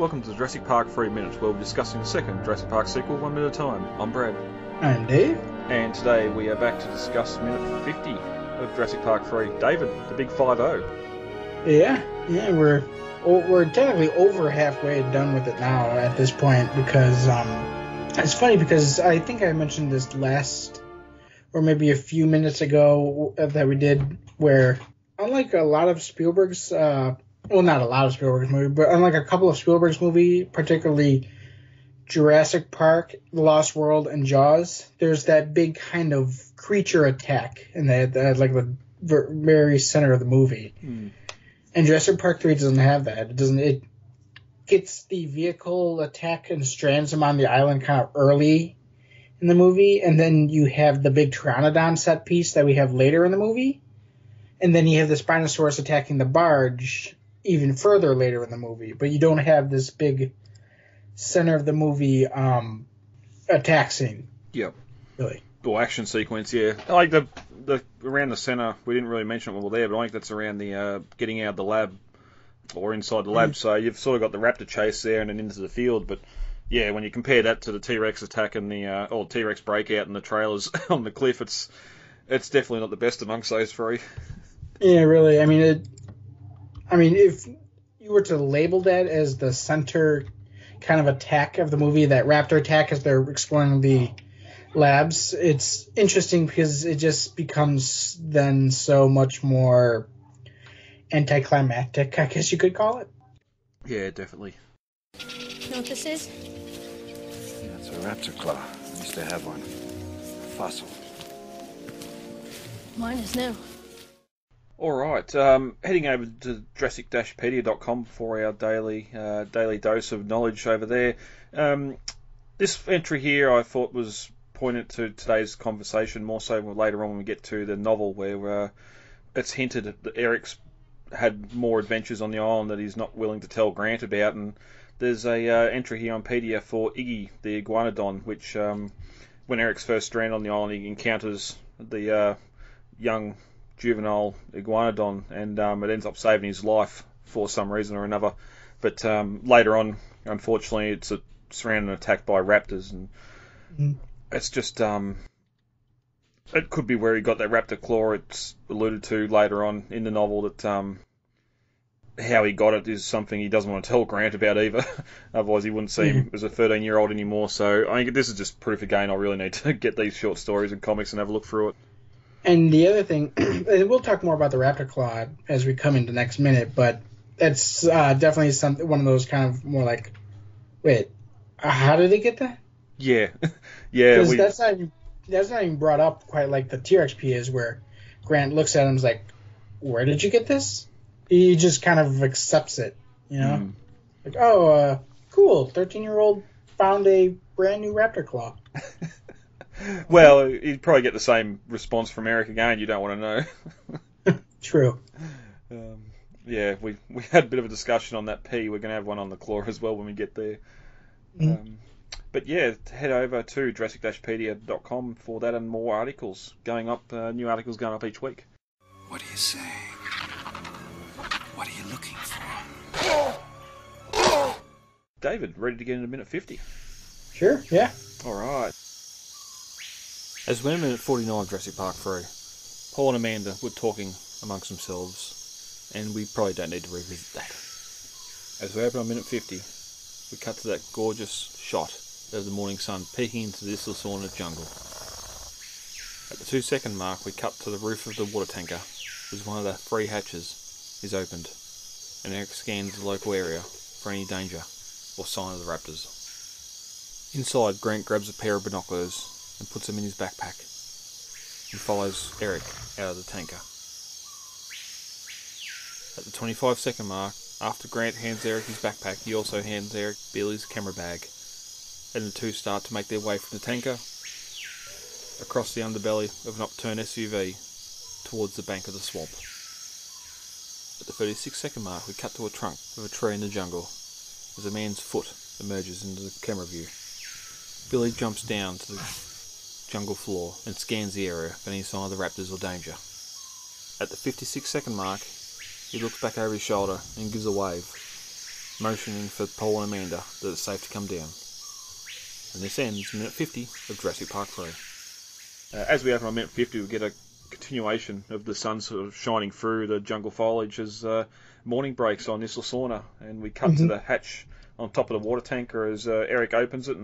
welcome to the Jurassic Park 3 Minutes, where we're discussing the second Jurassic Park sequel 1 minute at a time. I'm Brad. I'm Dave. And today we are back to discuss minute 50 of Jurassic Park 3. David, the big 5-0. Yeah, we're technically over halfway done with it now at this point because it's funny because I think I mentioned this last or maybe a few minutes ago that we did where unlike a lot of Spielberg's well, not a lot of Spielberg's movie, but unlike a couple of Spielberg's movie, particularly Jurassic Park, The Lost World, and Jaws, there's that big kind of creature attack in that like the very center of the movie. And Jurassic Park 3 doesn't have that. It gets the vehicle attack and strands him on the island kind of early in the movie, and then you have the big Pteranodon set piece that we have later in the movie, and then you have the Spinosaurus attacking the barge even further later in the movie, but you don't have this big center of the movie attack scene. Yep. Really. Or action sequence, yeah. I like the around the center. We didn't really mention it when we were there, but I think that's around the getting out of the lab or inside the lab. So you've sort of got the raptor chase there and then into the field. But yeah, when you compare that to the T-Rex attack and the or T-Rex breakout and the trailers on the cliff, it's definitely not the best amongst those three. Yeah, really. I mean, if you were to label that as the center kind of attack of the movie, that raptor attack as they're exploring the labs, it's interesting because it just becomes then so much more anticlimactic, I guess you could call it. Yeah, definitely. You know what this is? Yeah, it's a raptor claw. I used to have one. A fossil. Mine is new. Alright, heading over to Jurassic-Pedia.com for our daily dose of knowledge over there. This entry here I thought was poignant to today's conversation, more so later on when we get to the novel, where it's hinted that Eric's had more adventures on the island that he's not willing to tell Grant about, and there's a entry here on Pedia for Iggy, the iguanodon, which when Eric's first stranded on the island, he encounters the young juvenile iguanodon, and it ends up saving his life for some reason or another. But later on, unfortunately, it's surrounded and attacked by raptors, and it's just it could be where he got that raptor claw. It's alluded to later on in the novel that how he got it is something he doesn't want to tell Grant about either. Otherwise, he wouldn't see him as a 13-year-old anymore. So I think this is just proof again. I really need to get these short stories and comics and have a look through it. And the other thing, and we'll talk more about the raptor claw as we come into next minute, but it's definitely one of those kind of more like, wait, how did they get that? Yeah, yeah. Because that's not even brought up quite like the T-Rex is, where Grant looks at him and is like, where did you get this? He just kind of accepts it, you know? Like, oh, cool, 13-year-old found a brand new raptor claw. Well, you'd probably get the same response from Eric again. You don't want to know. True. Yeah, we had a bit of a discussion on that P. We're going to have one on the claw as well when we get there. But yeah, head over to Jurassic-Pedia.com for that and more articles going up. New articles going up each week. What are you saying? What are you looking for? David, ready to get into minute 50? Sure, yeah. All right. As we're in minute 49 of Jurassic Park 3, Paul and Amanda were talking amongst themselves, and we probably don't need to revisit that. As we open on minute 50, we cut to that gorgeous shot of the morning sun peeking into the Isla jungle. At the 2-second mark, we cut to the roof of the water tanker as one of the 3 hatches is opened, and Eric scans the local area for any danger or sign of the raptors. Inside, Grant grabs a pair of binoculars and puts them in his backpack and follows Eric out of the tanker. At the 25-second mark, after Grant hands Eric his backpack, he also hands Eric Billy's camera bag, and the two start to make their way from the tanker across the underbelly of an upturned SUV towards the bank of the swamp. At the 36-second mark, we cut to a trunk of a tree in the jungle as a man's foot emerges into the camera view. Billy jumps down to the jungle floor and scans the area for any sign of the raptors or danger. At the 56-second mark, he looks back over his shoulder and gives a wave, motioning for Paul and Amanda that it's safe to come down. And this ends minute 50 of Jurassic Park 3. As we open on minute 50, we get a continuation of the sun sort of shining through the jungle foliage as morning breaks on Isla Sorna, and we cut to the hatch on top of the water tanker as Eric opens it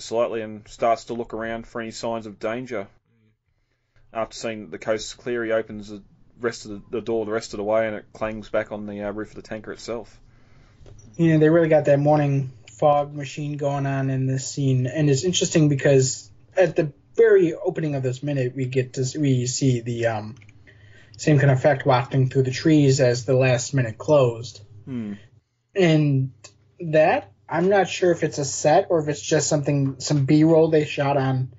slightly and starts to look around for any signs of danger. After seeing that the coast is clear, he opens the door the rest of the way, and it clangs back on the roof of the tanker itself. Yeah, they really got that morning fog machine going on in this scene, and it's interesting because at the very opening of this minute, we see the same kind of effect wafting through the trees as the last minute closed. And that, I'm not sure if it's a set or if it's just some B-roll they shot on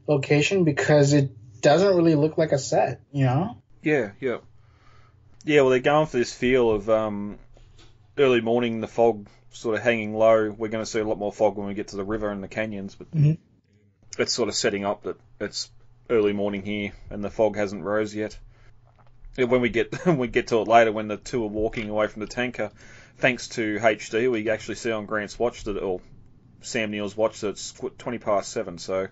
location, because it doesn't really look like a set, you know? Yeah. Well, they're going for this feel of early morning, the fog sort of hanging low. We're going to see a lot more fog when we get to the river and the canyons, but it's sort of setting up that it's early morning here and the fog hasn't rose yet. When we get to it later, when the two are walking away from the tanker, thanks to HD, we actually see on Grant's watch or Sam Neill's watch that it's 20 past 7. So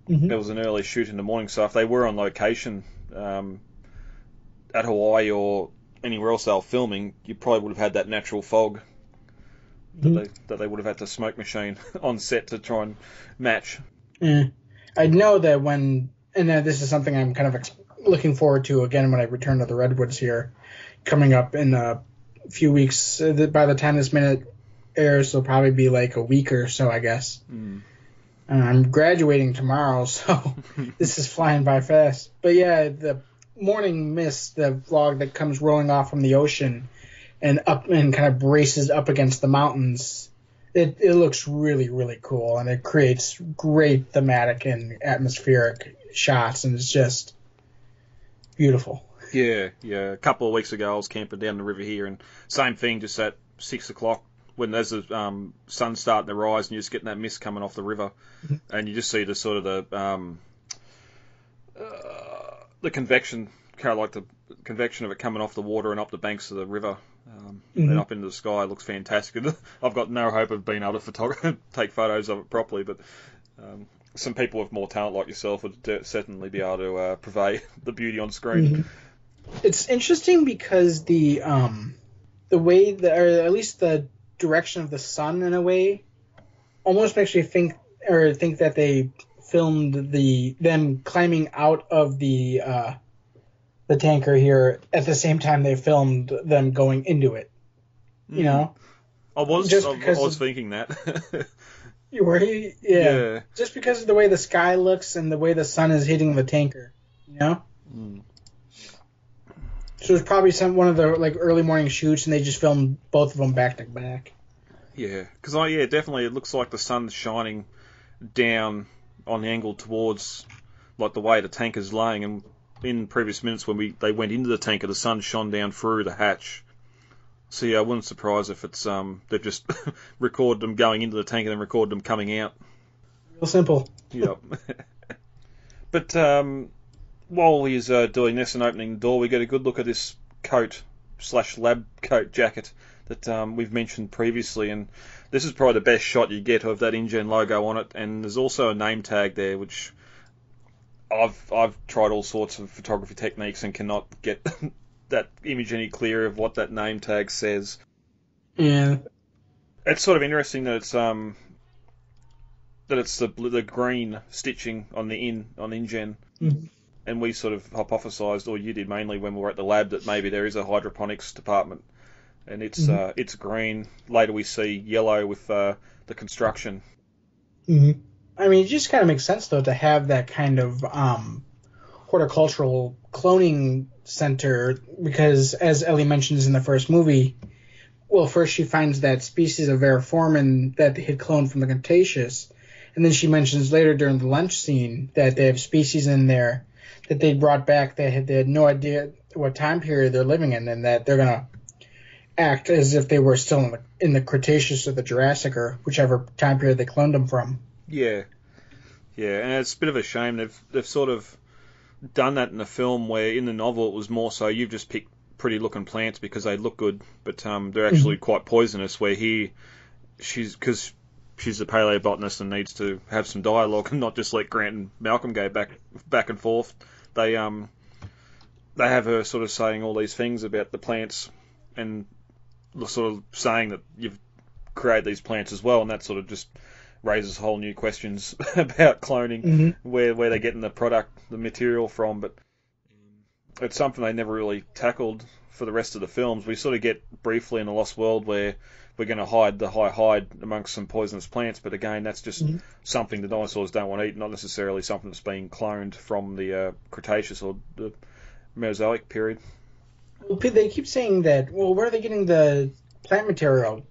it was an early shoot in the morning. So if they were on location at Hawaii or anywhere else they were filming, you probably would have had that natural fog that they would have had to smoke machine on set to try and match. I know that this is something I'm kind of looking forward to again when I return to the Redwoods here, coming up in a few weeks. By the time this minute airs, it'll probably be like a week or so, I guess. I'm graduating tomorrow, so this is flying by fast. But yeah, the morning mist, the fog that comes rolling off from the ocean and up and kind of braces up against the mountains, it looks really, really cool, and it creates great thematic and atmospheric shots, and it's just beautiful. Yeah. A couple of weeks ago, I was camping down the river here, and same thing, just at 6 o'clock, when there's the sun starting to rise, and you're just getting that mist coming off the river, and you just see the sort of the convection, kind of like the convection of it coming off the water and up the banks of the river, and up into the sky. It looks fantastic. I've got no hope of being able to take photos of it properly, but some people with more talent like yourself would certainly be able to purvey the beauty on screen. It's interesting because the way or at least the direction of the sun, in a way, almost makes you think that they filmed them climbing out of the tanker here at the same time they filmed them going into it. You know, I was thinking that. You were, yeah. Just because of the way the sky looks and the way the sun is hitting the tanker, you know. So it's probably one of the early morning shoots, and they just filmed both of them back to back. Yeah, because definitely it looks like the sun's shining down on the angle towards the way the tanker's laying, and in previous minutes when they went into the tanker, the sun shone down through the hatch. So yeah, I wouldn't surprise if it's they've just recorded them going into the tanker and then recorded them coming out. Real simple. Yep. But while he's doing this and opening the door, we get a good look at this coat/lab coat jacket that we've mentioned previously, and this is probably the best shot you get of that InGen logo on it, and there's also a name tag there, which I've tried all sorts of photography techniques and cannot get that image any clearer of what that name tag says. Yeah. It's sort of interesting that it's the green stitching on InGen. And we sort of hypothesised, or you did mainly when we were at the lab, that maybe there is a hydroponics department, and it's green. Later we see yellow with the construction. I mean, it just kind of makes sense, though, to have that kind of horticultural cloning center, because, as Ellie mentions in the first movie, well, first she finds that species of Variformin that they had cloned from the Cretaceous, and then she mentions later during the lunch scene that they have species in there that they brought back that they had no idea what time period they're living in, and that they're going to act as if they were still in the Cretaceous or the Jurassic or whichever time period they cloned them from. Yeah, and it's a bit of a shame they've sort of done that in the film, where in the novel it was more so you've just picked pretty looking plants because they look good, but they're actually quite poisonous. Where here, she's a paleobotanist and needs to have some dialogue and not just let Grant and Malcolm go back and forth. They have her sort of saying all these things about the plants and sort of saying that you've created these plants as well, and that sort of just raises whole new questions about cloning, where they're getting the product, the material from. But it's something they never really tackled for the rest of the films. We sort of get briefly in The Lost World where we're going to hide the hide amongst some poisonous plants, but again, that's just something the dinosaurs don't want to eat, not necessarily something that's being cloned from the Cretaceous or the Mesozoic period. Well, they keep saying that, well, where are they getting the plant material?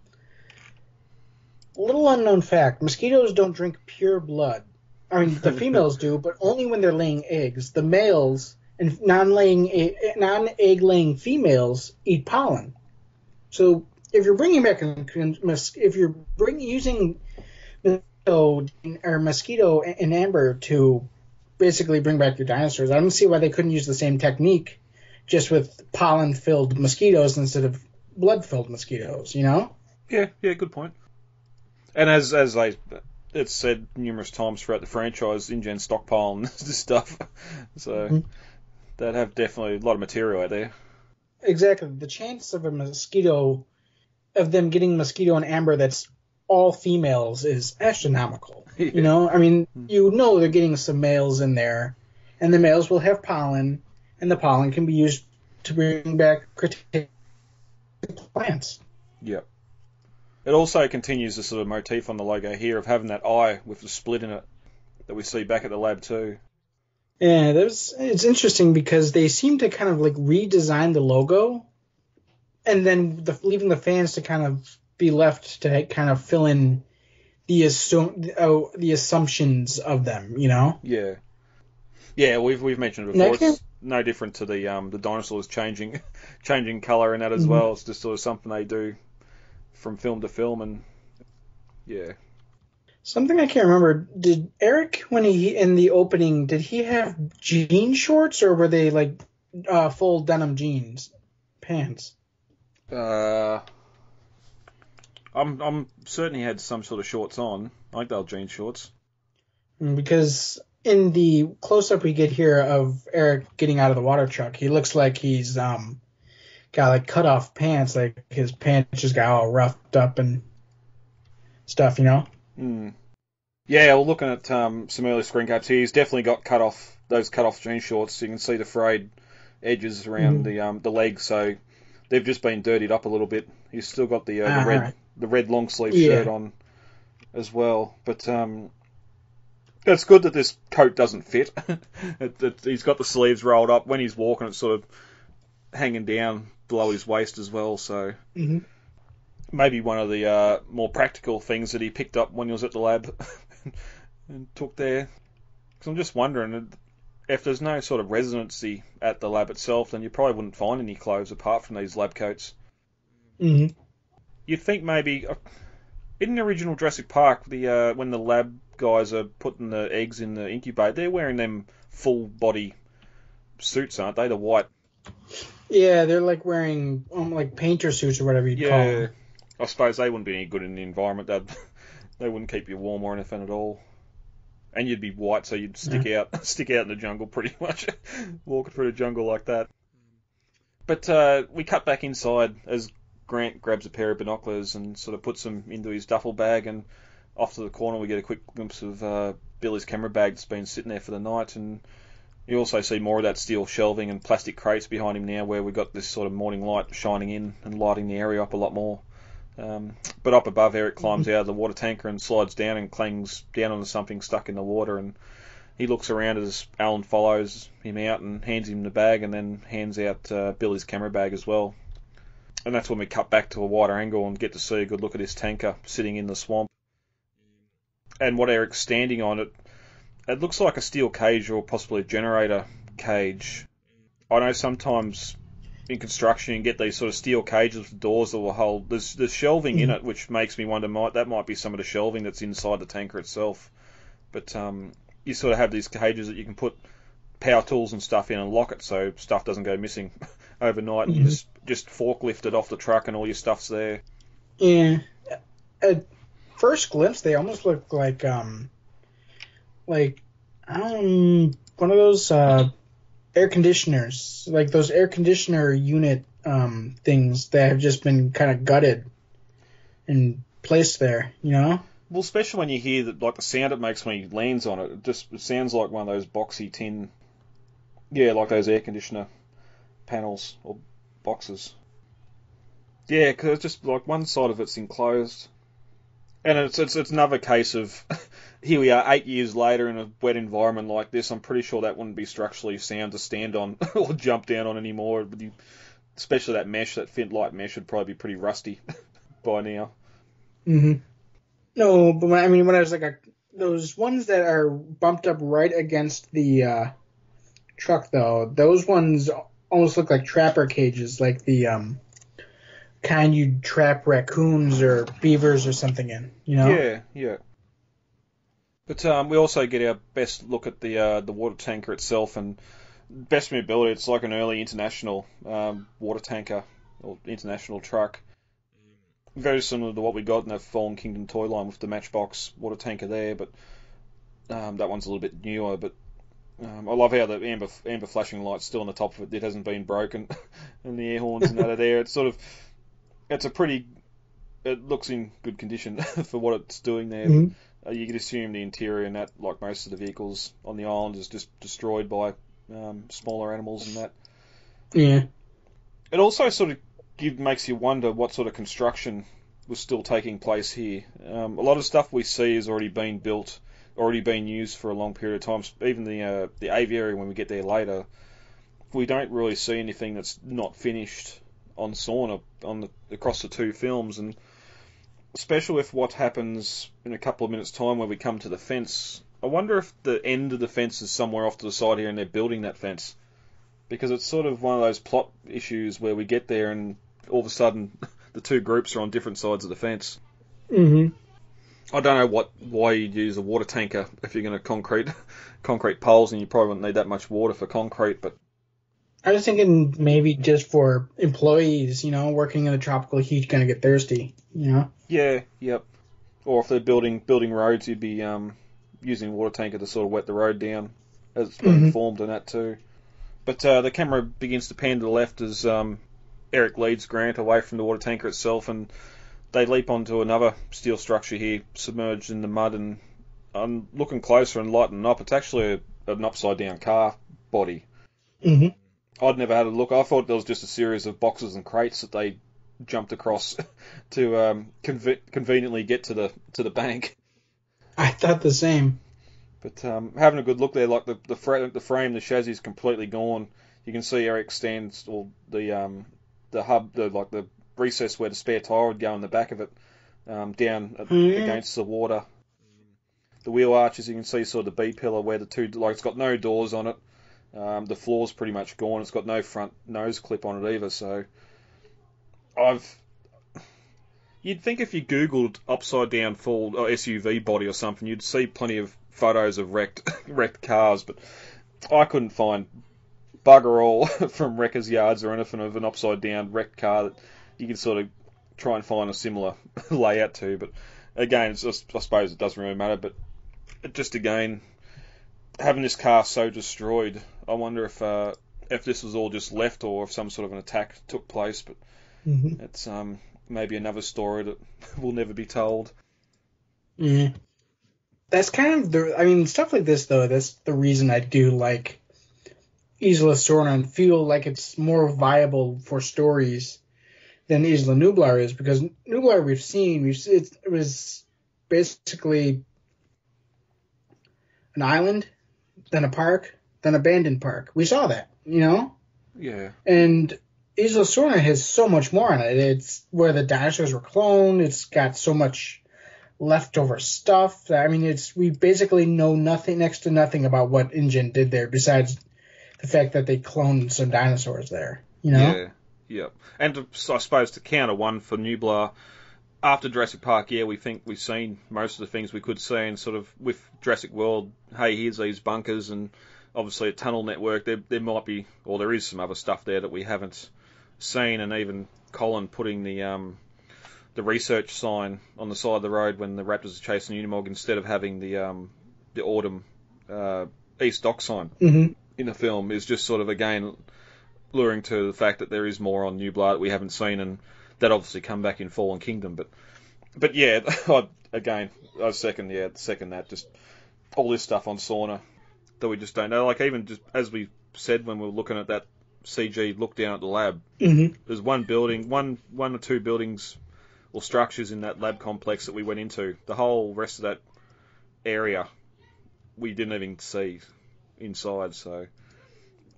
Little unknown fact, mosquitoes don't drink pure blood. I mean, the females do, but only when they're laying eggs. The males and non-egg-laying females eat pollen. So if you're bringing back, using mosquito and amber to basically bring back your dinosaurs, I don't see why they couldn't use the same technique just with pollen-filled mosquitoes instead of blood-filled mosquitoes, you know? Yeah, good point. And as it's said numerous times throughout the franchise, InGen stockpile this stuff. So they'd have definitely a lot of material out there. Exactly. The chance of them getting mosquito and amber that's all females is astronomical. Yeah. You know? I mean, they're getting some males in there, and the males will have pollen, and the pollen can be used to bring back Cretaceous plants. Yep. It also continues the sort of motif on the logo here of having that eye with the split in it that we see back at the lab too. Yeah, it's interesting because they seem to kind of like redesign the logo, and then leaving the fans to kind of be left to kind of fill in the assumptions of them, you know? Yeah. Yeah, we've mentioned it before. It's no different to the dinosaurs changing colour and that as well. It's just sort of something they do from film to film, and yeah. Something I can't remember. Did Eric, when in the opening, did he have jean shorts or were they like full denim jeans pants? I'm certain he had some sort of shorts on. I think they were jean shorts. Because in the close-up we get here of Eric getting out of the water truck, he looks like he's got like cut-off pants, like his pants just got all roughed up and stuff, you know? Yeah, well, looking at some early screen caps here, he's definitely got those cut-off jean shorts. You can see the frayed edges around the legs, so they've just been dirtied up a little bit. He's still got the red long sleeve shirt on as well, but it's good that this coat doesn't fit. He's got the sleeves rolled up. When he's walking, it's sort of hanging down below his waist as well, so maybe one of the more practical things that he picked up when he was at the lab and took there. Because I'm just wondering, if there's no sort of residency at the lab itself, then you probably wouldn't find any clothes apart from these lab coats. You'd think maybe in the original Jurassic Park, when the lab guys are putting the eggs in the incubator, they're wearing them full body suits, aren't they? The white. Yeah, they're like wearing like painter suits or whatever you'd call them. I suppose they wouldn't be any good in the environment. They wouldn't keep you warm or anything at all. And you'd be white, so you'd stick out in the jungle pretty much, walking through the jungle like that. But we cut back inside as Grant grabs a pair of binoculars and sort of puts them into his duffel bag, and off to the corner we get a quick glimpse of Billy's camera bag that's been sitting there for the night, and you also see more of that steel shelving and plastic crates behind him now, where we've got this sort of morning light shining in and lighting the area up a lot more. But up above, Eric climbs out of the water tanker and slides down and clangs down onto something stuck in the water, and he looks around as Alan follows him out and hands him the bag, and then hands out Billy's camera bag as well. And that's when we cut back to a wider angle and get to see a good look at his tanker sitting in the swamp. And what Eric's standing on, it looks like a steel cage or possibly a generator cage. I know sometimes in construction you can get these sort of steel cages with doors that will hold. There's shelving in it, which makes me wonder that might be some of the shelving that's inside the tanker itself. But you sort of have these cages that you can put power tools and stuff in and lock it so stuff doesn't go missing overnight, and you just forklift it off the truck, and all your stuff's there. Yeah. At first glimpse, they almost look like one of those air conditioners, like those air conditioner unit things that have just been kind of gutted and placed there, you know? Well, especially when you hear that, like the sound it makes when he lands on it, it sounds like one of those boxy tin, like those air conditioner panels or boxes. Yeah, because it's just like one side of it's enclosed, and it's another case of here we are 8 years later in a wet environment like this. I'm pretty sure that wouldn't be structurally sound to stand on or jump down on anymore. Especially that mesh, that light mesh, would probably be pretty rusty by now. Mm-hmm. No, but when I was like those ones that are bumped up right against the truck, though, those ones almost look like trapper cages, like the kind you'd trap raccoons or beavers or something in, you know? Yeah. But we also get our best look at the water tanker itself, and best of my ability, it's like an early international water tanker or international truck. Very similar to what we got in the Fallen Kingdom toy line with the Matchbox water tanker there, but that one's a little bit newer. But I love how the amber flashing light's still on the top of it. It hasn't been broken, and the air horns and that are there. It looks in good condition for what it's doing there. Mm-hmm. You could assume the interior and that, like most of the vehicles on the island, is just destroyed by smaller animals and that. Yeah. It also sort of makes you wonder what sort of construction was still taking place here. A lot of stuff we see has already been built, already been used for a long period of time. Even the aviary, when we get there later, we don't really see anything that's not finished on sawn across the two films. And especially with what happens in a couple of minutes' time when we come to the fence, I wonder if the end of the fence is somewhere off to the side here and they're building that fence. Because it's sort of one of those plot issues where we get there and all of a sudden the two groups are on different sides of the fence. Mm-hmm. I don't know why you'd use a water tanker if you're going to concrete poles, and you probably wouldn't need that much water for concrete. But I was thinking maybe just for employees, you know, working in the tropical heat, going to get thirsty, you know? Yeah, yep. Or if they're building roads, you'd be using a water tanker to sort of wet the road down as it's being formed and that too. But the camera begins to pan to the left as Eric leads Grant away from the water tanker itself, and they leap onto another steel structure here, submerged in the mud, and I'm looking closer and lightening up. It's actually an upside-down car body. Mm-hmm. I'd never had a look. I thought there was just a series of boxes and crates that they jumped across to conveniently get to the bank. I thought the same. But having a good look there, like the frame, the chassis is completely gone. You can see Eric stands, or the hub, the recess where the spare tyre would go in the back of it, down against the water. The wheel arches, you can see sort of the B pillar where the two, like it's got no doors on it. The floor's pretty much gone. It's got no front nose clip on it either. So you'd think if you Googled upside down full or SUV body or something, you'd see plenty of photos of wrecked cars, but I couldn't find bugger all from wreckers' yards or anything of an upside down wrecked car that you can sort of try and find a similar layout to. But again, it's just, I suppose it doesn't really matter. But just again, having this car so destroyed, I wonder if this was all just left or if some sort of an attack took place. But it's maybe another story that will never be told. Yeah. That's kind of stuff like this, though, that's the reason I do like Isla Sorna and feel like it's more viable for stories than Isla Nublar is, because Nublar it was basically an island, then a park, then abandoned park. We saw that, you know? Yeah. And Isla Sorna has so much more on it. It's where the dinosaurs were cloned. It's got so much leftover stuff. We basically know next to nothing about what InGen did there, besides the fact that they cloned some dinosaurs there. You know? Yeah. And I suppose to counter one for Nublar, after Jurassic Park, we think we've seen most of the things we could see, and sort of with Jurassic World, hey, here's these bunkers, and obviously a tunnel network. There might be, or there is some other stuff there that we haven't seen, and even Colin putting the research sign on the side of the road when the Raptors are chasing Unimog instead of having the Autumn East Dock sign in the film is just sort of, again, luring to the fact that there is more on Nublar that we haven't seen, and that obviously come back in Fallen Kingdom. But yeah, I second that. Just all this stuff on Sauna that we just don't know. Like, even just as we said when we were looking at that CG look down at the lab, there's one or two buildings or structures in that lab complex that we went into. The whole rest of that area we didn't even see inside, so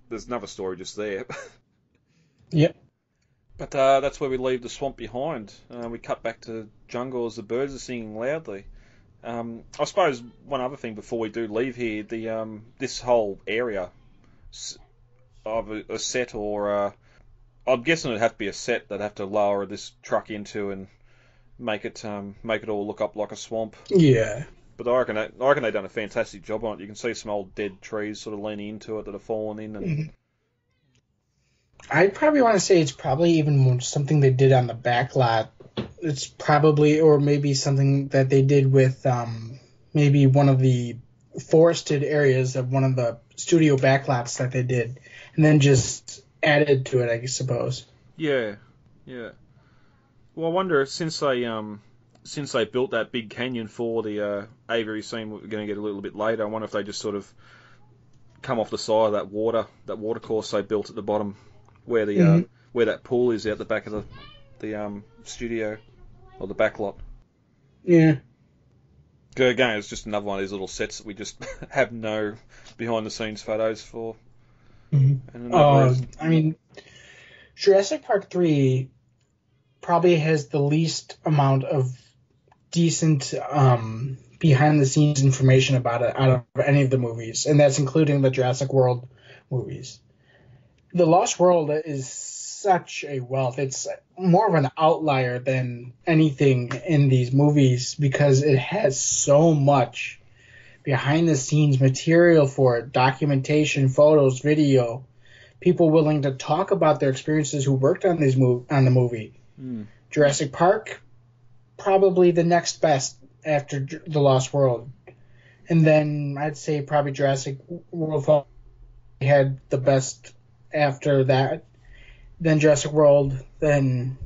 there's another story just there. Yep. But that's where we leave the swamp behind. We cut back to jungle as the birds are singing loudly. I suppose one other thing before we do leave here, this whole area of a set, or I'm guessing it'd have to be a set they'd have to lower this truck into and make it all look up like a swamp. Yeah. But I reckon they've done a fantastic job on it. You can see some old dead trees sort of leaning into it that have fallen in. And I'd probably want to say it's probably even something they did on the back lot. It's probably, or maybe something that they did with maybe one of the forested areas of one of the studio backlots that they did, and then just added to it, I suppose. Yeah. Well, I wonder, since they built that big canyon for the aviary scene we're going to get a little bit later, I wonder if they just sort of come off the side of that water course they built at the bottom, where where that pool is out the back of the studio, or the back lot. Yeah. Again, it's just another one of these little sets that we just have no behind-the-scenes photos for. I mean, Jurassic Park 3 probably has the least amount of decent behind-the-scenes information about it out of any of the movies, and that's including the Jurassic World movies. The Lost World is such a wealth. It's more of an outlier than anything in these movies because it has so much behind-the-scenes material for it, documentation, photos, video, people willing to talk about their experiences who worked on the movie. Jurassic Park, probably the next best after The Lost World. And then I'd say probably Jurassic World had the best after that. Then Jurassic World, then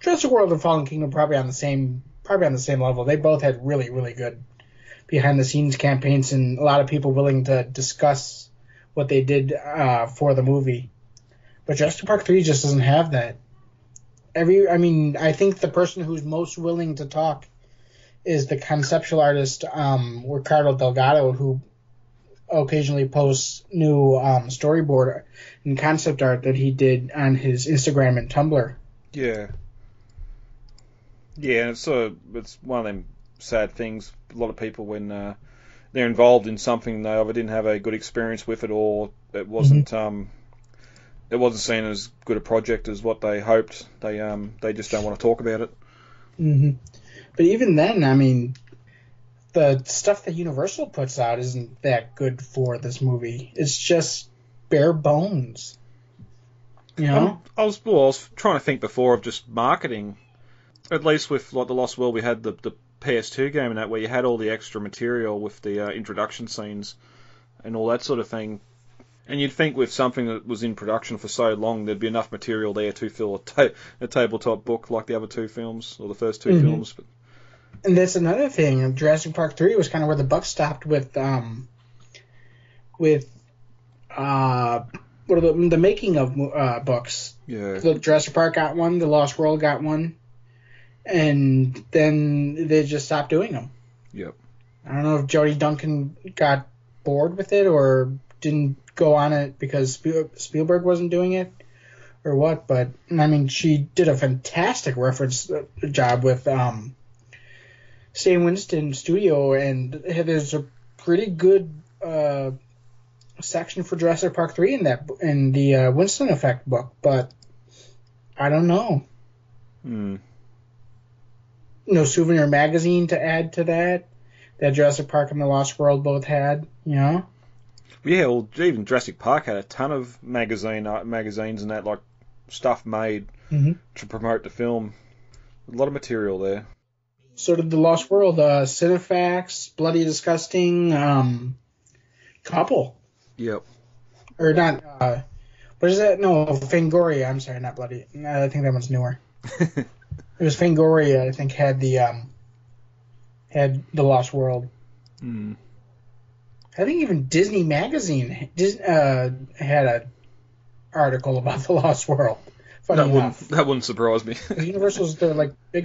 Jurassic World and Fallen Kingdom probably on the same level. They both had really, really good behind the scenes campaigns and a lot of people willing to discuss what they did for the movie. But Jurassic Park 3 just doesn't have that. I think the person who's most willing to talk is the conceptual artist Ricardo Delgado, who occasionally posts new storyboard and concept art that he did on his Instagram and Tumblr. Yeah, it's one of them sad things. A lot of people, when they're involved in something, they either didn't have a good experience with it, or it wasn't it wasn't seen as good a project as what they hoped. They just don't want to talk about it. But even then, the stuff that Universal puts out isn't that good for this movie. It's just bare bones. You know? I was trying to think before of just marketing. At least with like the Lost World, we had the PS2 game and that, where you had all the extra material with the introduction scenes and all that sort of thing. And you'd think with something that was in production for so long, there'd be enough material there to fill a tabletop book like the other two films, or the first two films. But... And that's another thing. Jurassic Park 3 was kind of where the buck stopped with the making of books. Yeah. The Jurassic Park got one, the Lost World got one, and then they just stopped doing them. Yep. I don't know if Jodie Duncan got bored with it or didn't go on it because Spielberg wasn't doing it or what, but she did a fantastic reference job with Stan Winston Studio, and there's a pretty good section for Jurassic Park 3 in the Winston Effect book, but I don't know. No souvenir magazine to add to that Jurassic Park and the Lost World both had, you know? Yeah, well, even Jurassic Park had a ton of magazines and that, like, stuff made to promote the film. A lot of material there. So did The Lost World, Cinefax, Bloody Disgusting, couple. Yep. Or not, what is that? No, Fangoria. I'm sorry, not Bloody. I think that one's newer. It was Fangoria, I think, had The Lost World. Mm. I think even Disney Magazine had an article about The Lost World. Funny enough. That wouldn't surprise me. Universal's their, like, big